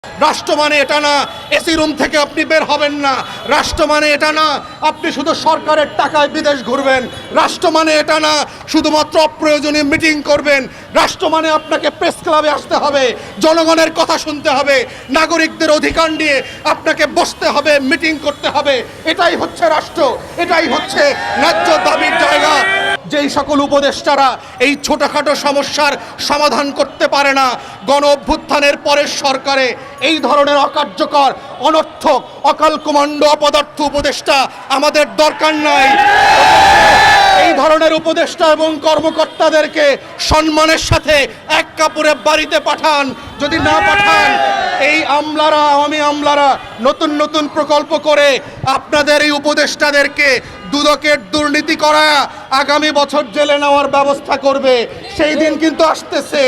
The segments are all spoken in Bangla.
রাষ্ট্র মানে এটা না এসি রুম থেকে আপনি বের হবেন না। রাষ্ট্র মানে এটা না আপনি শুধু সরকারের টাকায় বিদেশ ঘুরবেন। রাষ্ট্র মানে এটা না শুধুমাত্র অপ্রয়োজনীয় মিটিং করবেন। রাষ্ট্র মানে আপনাকে প্রেস ক্লাবে আসতে হবে, জনগণের কথা শুনতে হবে, নাগরিকদের অধিকার নিয়ে আপনাকে বসতে হবে, মিটিং করতে হবে। এটাই হচ্ছে রাষ্ট্র, এটাই হচ্ছে ন্যায্য দাবির জায়গা। যেই সকল উপদেষ্টারা এই ছোটখাটো সমস্যার সমাধান করতে পারে না, গণ অভ্যুত্থানের পরের সরকারে এই ধরনের অকার্যকর, অনর্থক, অকাল কমান্ডো, অপদার্থ উপদেষ্টা আমাদের দরকার নাই। এই ধরনের উপদেষ্টা এবং কর্মকর্তাদেরকে সম্মানের সাথে এক কাপড়ে বাড়িতে পাঠান। যদি না পাঠান, এই আমলারা, আওয়ামী আমলারা নতুন নতুন প্রকল্প করে আপনাদের এই উপদেষ্টাদেরকে দুদকের দুর্নীতি করা আগামী বছর জেলে নেওয়ার ব্যবস্থা করবে। সেই দিন কিন্তু আসতেছে।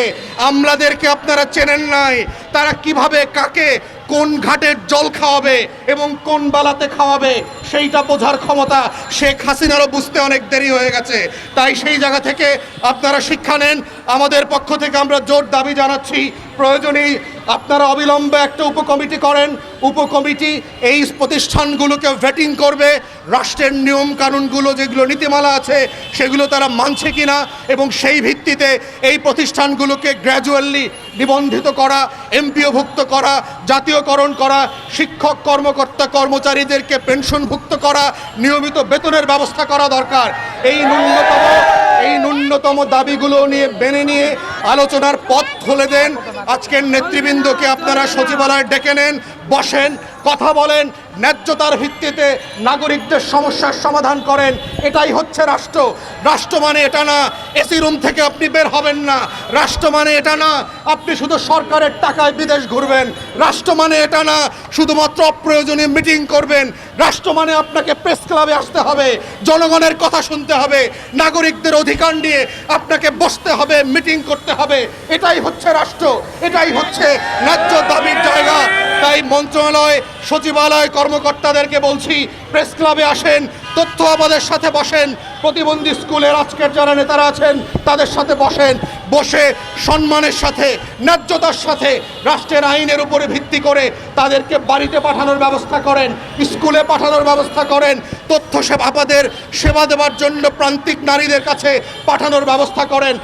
আমলাদেরকে আপনারা চেনেন নাই, তারা কিভাবে কাকে কোন ঘাটের জল খাওয়াবে এবং কোন বালাতে খাওয়াবে সেইটা বোঝার ক্ষমতা শেখ হাসিনারও বুঝতে অনেক দেরি হয়ে গেছে। তাই সেই জায়গা থেকে আপনারা শিক্ষা নেন। আমাদের পক্ষ থেকে আমরা জোর দাবি জানাচ্ছি, প্রয়োজনেই আপনারা অবিলম্বে একটা উপকমিটি করেন। উপকমিটি এই প্রতিষ্ঠানগুলোকে ভেটিং করবে, রাষ্ট্রের নিয়ম কানুনগুলো, যেগুলো নীতিমালা আছে সেগুলো তারা মানছে কিনা, এবং সেই ভিত্তিতে এই প্রতিষ্ঠানগুলোকে গ্র্যাজুয়ালি নিবন্ধিত করা, এমপিওভুক্ত করা, জাতীয়করণ করা, শিক্ষক কর্মকর্তা কর্মচারীদেরকে পেনশনভুক্ত করা, নিয়মিত বেতনের ব্যবস্থা করা দরকার। এই ন্যূনতম দাবিগুলো নিয়ে মেনে নিয়ে আলোচনার পথ খুলে দেন। আজকের নেতৃবৃন্দকে আপনারা সচিবালয়ে ডেকে নেন, বসেন, কথা বলেন, ন্যায্যতার ভিত্তিতে নাগরিকদের সমস্যার সমাধান করেন। এটাই হচ্ছে রাষ্ট্র। রাষ্ট্র মানে এটা না এসি রুম থেকে আপনি বের হবেন না। রাষ্ট্র মানে এটা না আপনি শুধু সরকারের টাকায় বিদেশ ঘুরবেন। রাষ্ট্র মানে এটা না শুধুমাত্র অপ্রয়োজনীয় মিটিং করবেন। রাষ্ট্র মানে আপনাকে প্রেস ক্লাবে আসতে হবে, জনগণের কথা শুনতে হবে, নাগরিকদের অধিকার নিয়ে আপনাকে বসতে হবে, মিটিং করতে হবে। এটাই হচ্ছে রাষ্ট্র, এটাই হচ্ছে ন্যায্য দাবির জায়গা। তাই মন্ত্রণালয়, সচিবালয় কর্মকর্তাদেরকে বলছি, প্রেস ক্লাবে আসেন, তথ্য আমাদের সাথে বসেন, প্রতিবন্ধী স্কুলের আজকের যারা নেতারা আছেন তাদের সাথে বসেন, বসে সম্মানের সাথে, ন্যায্যতার সাথে, রাষ্ট্রের আইনের উপরে ভিত্তি করে তাদেরকে বাড়িতে পাঠানোর ব্যবস্থা করেন, স্কুলে পাঠানোর ব্যবস্থা করেন, তথ্য সেবাদের সেবা দেওয়ার জন্য প্রান্তিক নারীদের কাছে পাঠানোর ব্যবস্থা করেন।